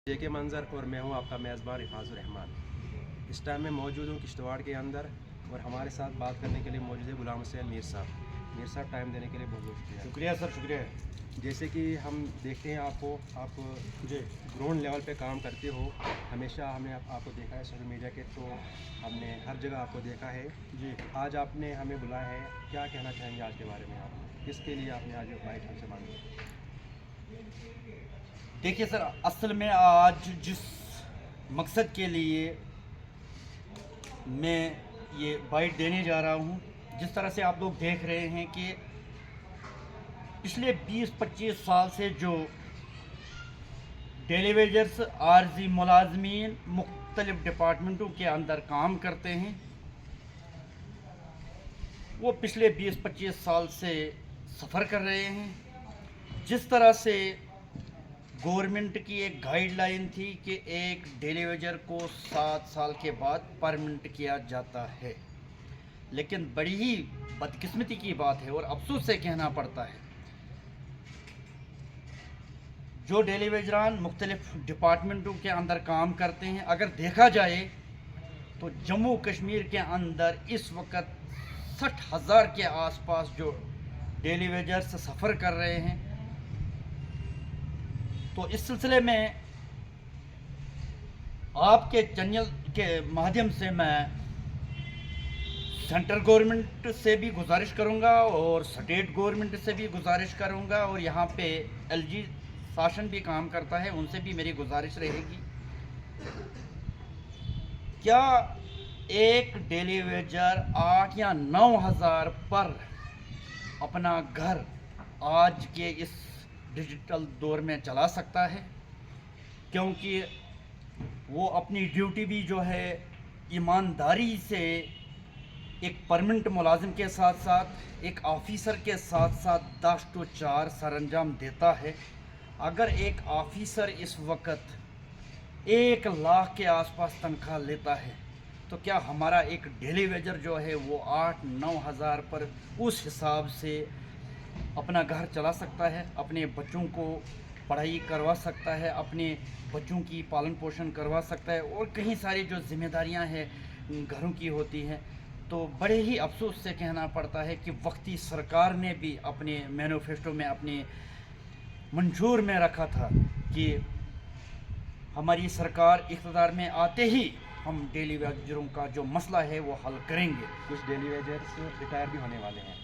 जेके मंजर और मैं हूं आपका मेज़बान रिफाजुर रहमान। इस टाइम मैं मौजूद हूं किश्तवाड़ के अंदर और हमारे साथ बात करने के लिए मौजूद है गुलाम हुसैन मीर साहब टाइम देने के लिए बहुत बहुत शुक्रिया। शुक्रिया सर, शुक्रिया। जैसे कि हम देखते हैं आप जी ग्राउंड लेवल पे काम करते हो, हमेशा हमने आपको देखा है सोशल मीडिया के तो हमने हर जगह आपको देखा है जी। आज आपने हमें बुलाया है, क्या कहना चाहेंगे आज के बारे में? आप किसके लिए आपने आज बाइक हमसे मांगी? देखिए सर, असल में आज जिस मकसद के लिए मैं ये बाइट देने जा रहा हूँ, जिस तरह से आप लोग देख रहे हैं कि पिछले 20-25 साल से जो डेलीवेजर्स आर्जी मुलाजमीन मुख्तलिफ डिपार्टमेंटों के अंदर काम करते हैं, वो पिछले 20-25 साल से सफ़र कर रहे हैं। जिस तरह से गवर्नमेंट की एक गाइडलाइन थी कि एक डेलीवेजर को 7 साल के बाद परमानेंट किया जाता है, लेकिन बड़ी ही बदकिस्मती की बात है और अफसोस से कहना पड़ता है, जो डेलीवेजरान मुख्तलिफ डिपार्टमेंटों के अंदर काम करते हैं, अगर देखा जाए तो जम्मू कश्मीर के अंदर इस वक्त 60,000 के आसपास जो डेलीवेजर्स सफ़र कर रहे हैं। तो इस सिलसिले में आपके चैनल के माध्यम से मैं सेंट्रल गवर्नमेंट से भी गुजारिश करूंगा और स्टेट गवर्नमेंट से भी गुजारिश करूंगा और यहाँ पे एलजी शासन भी काम करता है, उनसे भी मेरी गुजारिश रहेगी, क्या एक डेलीवेजर 8 या 9 हज़ार पर अपना घर आज के इस डिजिटल दौर में चला सकता है? क्योंकि वो अपनी ड्यूटी भी जो है ईमानदारी से एक परमानेंट मुलाजिम के साथ साथ एक ऑफिसर के साथ साथ दाश्त व चार सरंजाम देता है। अगर एक ऑफिसर इस वक्त 1 लाख के आसपास तनख्वाह लेता है तो क्या हमारा एक डेलीवेजर जो है वो 8-9 हज़ार पर उस हिसाब से अपना घर चला सकता है, अपने बच्चों को पढ़ाई करवा सकता है, अपने बच्चों की पालन पोषण करवा सकता है और कई सारी जो जिम्मेदारियां हैं घरों की होती हैं? तो बड़े ही अफसोस से कहना पड़ता है कि वक्ती सरकार ने भी अपने मैनिफेस्टो में अपने मंशूर में रखा था कि हमारी सरकार इक़्तिदार में आते ही हम डेलीवेजरों का जो मसला है वो हल करेंगे। कुछ डेलीवेजर्स रिटायर भी होने वाले हैं,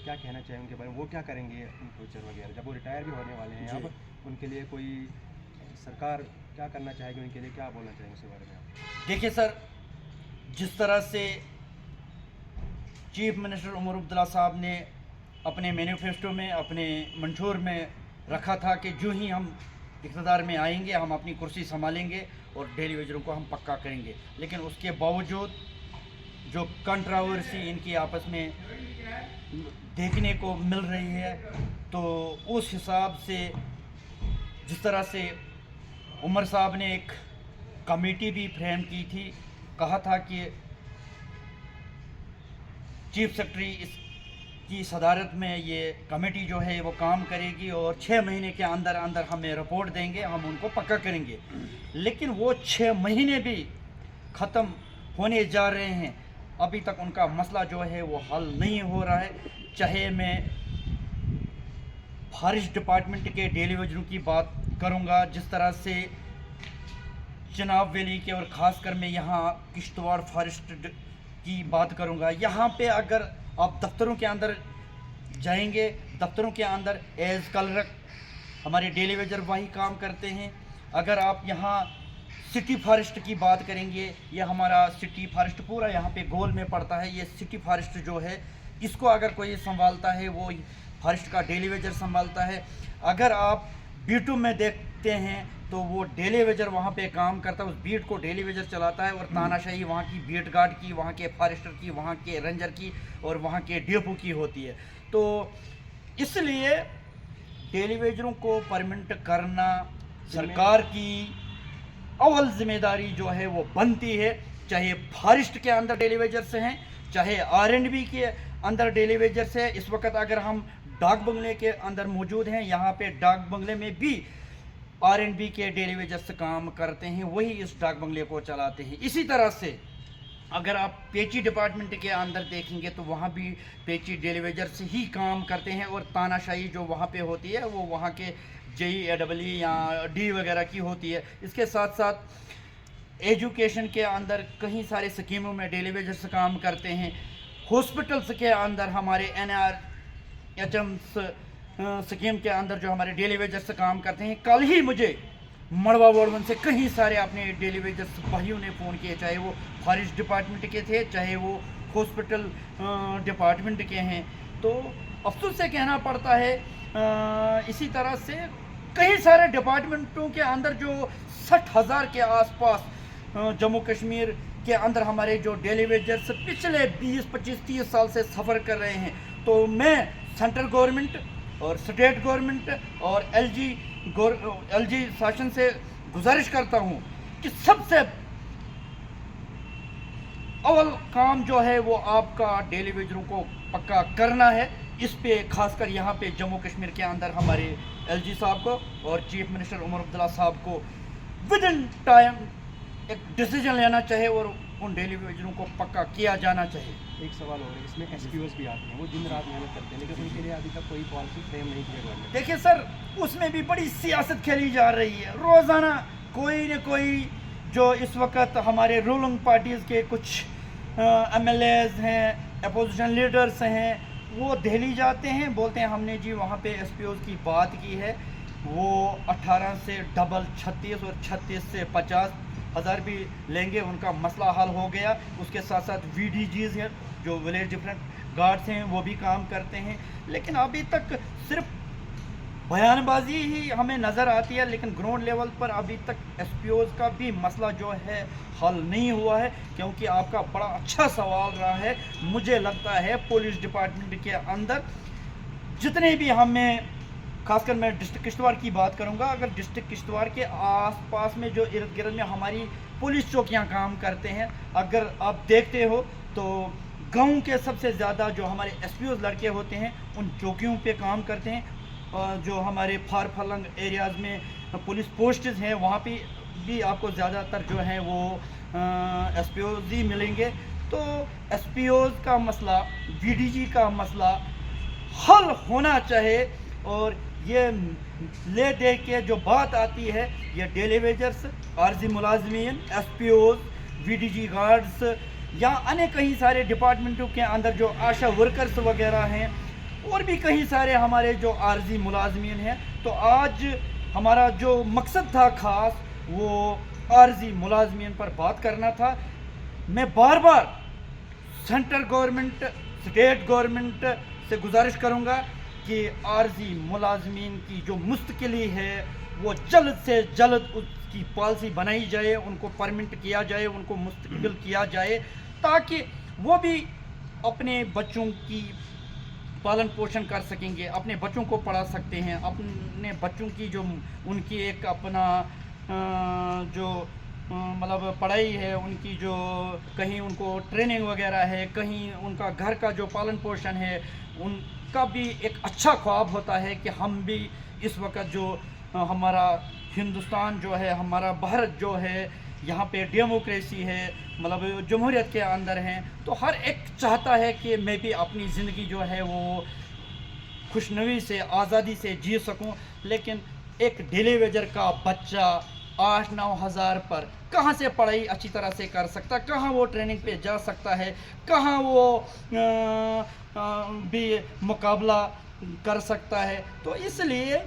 क्या कहना चाहिए उनके बारे में? वो क्या करेंगे इन फ्यूचर वगैरह जब वो रिटायर भी होने वाले हैं? अब उनके लिए कोई सरकार क्या करना चाहेगी, उनके लिए क्या बोलना चाहेंगे उसके बारे में आप? देखिए सर, जिस तरह से चीफ मिनिस्टर उमर अब्दुल्ला साहब ने अपने मैनिफेस्टो में अपने मंशूर में रखा था कि जो ही हम इक़्तिदार में आएंगे हम अपनी कुर्सी संभालेंगे और डेलीवेजरों को हम पक्का करेंगे, लेकिन उसके बावजूद जो कंट्रोवर्सी इनकी आपस में देखने को मिल रही है, तो उस हिसाब से जिस तरह से उमर साहब ने एक कमेटी भी फ्रेम की थी, कहा था कि चीफ सेक्रेटरी इसकी सदारत में ये कमेटी जो है वो काम करेगी और 6 महीने के अंदर अंदर हमें रिपोर्ट देंगे, हम उनको पक्का करेंगे। लेकिन वो 6 महीने भी ख़त्म होने जा रहे हैं, अभी तक उनका मसला जो है वो हल नहीं हो रहा है। चाहे मैं फॉरेस्ट डिपार्टमेंट के डेलीवेजरों की बात करूंगा, जिस तरह से चिनाब वैली के और ख़ासकर मैं यहाँ किश्तवाड़ फॉरेस्ट की बात करूंगा, यहाँ पे अगर आप दफ्तरों के अंदर जाएंगे, दफ्तरों के अंदर एज क्लर्क हमारे डेलीवेजर वही काम करते हैं। अगर आप यहाँ सिटी फॉरेस्ट की बात करेंगे, ये हमारा सिटी फॉरेस्ट पूरा यहाँ पे गोल में पड़ता है, ये सिटी फॉरेस्ट जो है इसको अगर कोई संभालता है वो फॉरेस्ट का डेलीवेजर संभालता है। अगर आप B2 में देखते हैं तो वो डेलीवेजर वहाँ पे काम करता है, उस बीट को डेलीवेजर चलाता है और तानाशाही वहाँ की बीट गार्ड की, वहाँ के फॉरेस्टर की, वहाँ के रेंजर की और वहाँ के डिपो की होती है। तो इसलिए डेलीवेजरों को परमानेंट करना सरकार की अव्वल जिम्मेदारी जो है वो बनती है, चाहे फॉरेस्ट के अंदर डेलीवेजर्स हैं, चाहे R&B के अंदर डेलीवेजर्स है। इस वक्त अगर हम डाक बंगले के अंदर मौजूद हैं, यहाँ पे डाक बंगले में भी R&B के डेली वेजेस से काम करते हैं, वही इस डाक बंगले को चलाते हैं। इसी तरह से अगर आप पेची डिपार्टमेंट के अंदर देखेंगे तो वहाँ भी पेची डेली वेजर से ही काम करते हैं, और तानाशाही जो वहाँ पे होती है वो वहाँ के JEE या D वगैरह की होती है। इसके साथ साथ एजुकेशन के अंदर कई सारे स्कीमों में डेली वेजर से काम करते हैं। हॉस्पिटल्स के अंदर हमारे NRHM स्कीम के अंदर जो हमारे डेली वेजर से काम करते हैं। कल ही मुझे मड़वा वार्ड 1 से कई सारे अपने डेली वेजर्स भाइयों ने फ़ोन किए, चाहे वो फॉरेस्ट डिपार्टमेंट के थे, चाहे वो हॉस्पिटल डिपार्टमेंट के हैं। तो अफसोस से कहना पड़ता है, इसी तरह से कई सारे डिपार्टमेंटों के अंदर जो 60,000 के आसपास जम्मू कश्मीर के अंदर हमारे जो डेली वेजर्स पिछले 20, 25, 30 साल से सफ़र कर रहे हैं। तो मैं सेंट्रल गवर्नमेंट और स्टेट गवर्नमेंट और LG शासन से गुजारिश करता हूँ कि सबसे अव्वल काम जो है वो आपका डेली वेजरों को पक्का करना है। इस पे खासकर यहाँ पे जम्मू कश्मीर के अंदर हमारे LG साहब को और चीफ मिनिस्टर उमर अब्दुल्ला साहब को विद इन टाइम एक डिसीजन लेना चाहिए और उन डेली वेजरों को पक्का किया जाना चाहिए। एक सवाल और है, इसमें SPOs भी आते हैं, वो दिन रात मेहनत करते हैं, लेकिन उनके लिए अभी तक कोई पॉलिसी फ्रेम नहीं किया गवर्नमेंट। देखिए सर, उसमें भी बड़ी सियासत खेली जा रही है। रोज़ाना कोई न कोई जो इस वक्त हमारे रूलिंग पार्टीज़ के कुछ MLAs हैं, अपोजिशन लीडर्स हैं, वो दिल्ली जाते हैं, बोलते हैं हमने जी वहाँ पे SPOs की बात की है, वो 18 से डबल 36 और 36 से 50,000 भी लेंगे, उनका मसला हल हो गया। उसके साथ साथ VDGs हैं, जो विलेज डिफरेंट गार्ड्स हैं, वो भी काम करते हैं। लेकिन अभी तक सिर्फ बयानबाजी ही हमें नज़र आती है, लेकिन ग्राउंड लेवल पर अभी तक SPOs का भी मसला जो है हल नहीं हुआ है। क्योंकि आपका बड़ा अच्छा सवाल रहा है। मुझे लगता है पुलिस डिपार्टमेंट के अंदर जितने भी हमें, खासकर मैं डिस्ट्रिक्ट किश्तवाड़ की बात करूंगा, अगर डिस्ट्रिक्ट किश्तवाड़ के आसपास में जो इर्द गिर्द में हमारी पुलिस चौकियां काम करते हैं, अगर आप देखते हो तो गांव के सबसे ज़्यादा जो हमारे SPOs लड़के होते हैं उन चौकियों पे काम करते हैं। जो हमारे फार फलंग एरियाज़ में पुलिस पोस्ट्स हैं वहाँ पे भी आपको ज़्यादातर जो है वो SPOs ही मिलेंगे। तो SPOs का मसला, VDG का मसला हल होना चाहिए। और ये ले दे के जो बात आती है, ये डेली वेजर्स, आर्जी मुलाजमीन, SPOs, VDG गार्ड्स या अन्य कई सारे डिपार्टमेंटों के अंदर जो आशा वर्कर्स वगैरह हैं, और भी कई सारे हमारे जो आर्जी मुलाजमीन हैं। तो आज हमारा जो मकसद था खास, वो आर्जी मुलाजमीन पर बात करना था। मैं बार बार सेंट्रल गवर्नमेंट, स्टेट गवर्नमेंट से गुजारिश करूंगा कि आर्जी मुलाजमीन की जो मुस्तकिली है वो जल्द से जल्द उसकी पॉलिसी बनाई जाए, उनको परमिट किया जाए, उनको मुस्तकिल किया जाए, ताकि वो भी अपने बच्चों की पालन पोषण कर सकेंगे, अपने बच्चों को पढ़ा सकते हैं, अपने बच्चों की जो उनकी एक अपना जो मतलब पढ़ाई है, उनकी जो कहीं उनको ट्रेनिंग वगैरह है, कहीं उनका घर का जो पालन पोषण है, उनका भी एक अच्छा ख्वाब होता है कि हम भी इस वक्त जो हमारा हिंदुस्तान जो है, हमारा भारत जो है, यहाँ पे डेमोक्रेसी है, मतलब जमहूरियत के अंदर हैं, तो हर एक चाहता है कि मैं भी अपनी ज़िंदगी जो है वो खुशनवी से, आज़ादी से जी सकूं। लेकिन एक डेली वेजर का बच्चा 8-9 हज़ार पर कहाँ से पढ़ाई अच्छी तरह से कर सकता, कहाँ वो ट्रेनिंग पे जा सकता है, कहाँ वो भी मुकाबला कर सकता है। तो इसलिए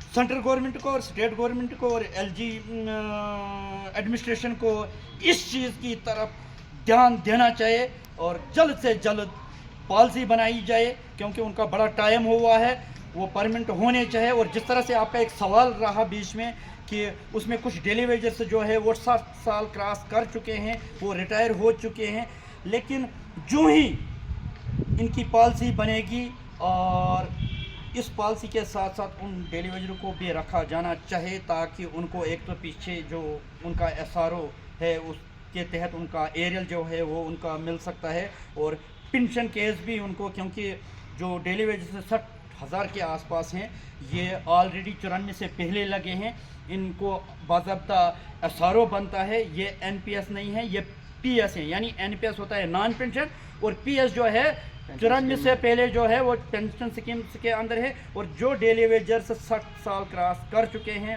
सेंट्रल गवर्नमेंट को और स्टेट गवर्नमेंट को और LG एडमिनिस्ट्रेशन को इस चीज़ की तरफ ध्यान देना चाहिए और जल्द से जल्द पॉलिसी बनाई जाए, क्योंकि उनका बड़ा टाइम हुआ है, वो परमिट होने चाहिए। और जिस तरह से आपका एक सवाल रहा बीच में कि उसमें कुछ डेली वेजर्स जो है वो 60 साल क्रॉस कर चुके हैं, वो रिटायर हो चुके हैं, लेकिन जो ही इनकी पॉलिसी बनेगी और इस पॉलिसी के साथ साथ उन डेली वेजरों को भी रखा जाना चाहिए, ताकि उनको एक तो पीछे जो उनका SRO है उसके तहत उनका एरियल जो है वो उनका मिल सकता है, और पेंशन केस भी उनको, क्योंकि जो डेली वेजर से 1000 کے آس پاس ہیں، یہ آلریڈی 94 سے پہلے لگے ہیں، ان کو باضابطہ SRO بنتا ہے، یہ NPS نہیں ہے، یہ PS ہیں، یعنی NPS ہوتا ہے نان پینشن اور PS جو ہے 94 سے پہلے جو ہے وہ پینشن سکیمز کے اندر ہے، اور جو ڈیلی ویجر سے 60 سال کراس کر چکے ہیں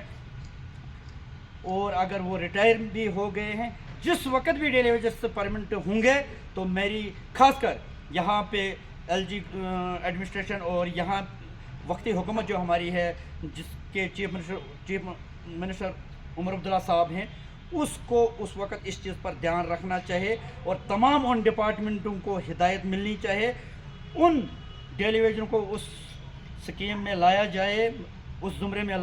اور اگر وہ ریٹائر بھی ہو گئے ہیں، جس وقت بھی ڈیلی ویجر سے پرمنٹ ہوں گے تو میری خاص کر یہاں پہ LG ایڈمنسٹریشن اور یہاں وقتی حکومت جو ہماری ہے جس کے چیف منسٹر عمر عبداللہ صاحب ہیں، اس کو اس وقت اس چیز پر دھیان رکھنا چاہیے اور تمام ان ڈپارٹمنٹوں کو ہدایت ملنی چاہیے، ان ڈیلی ویجروں کو اس سکیم میں لایا جائے، اس زمرے میں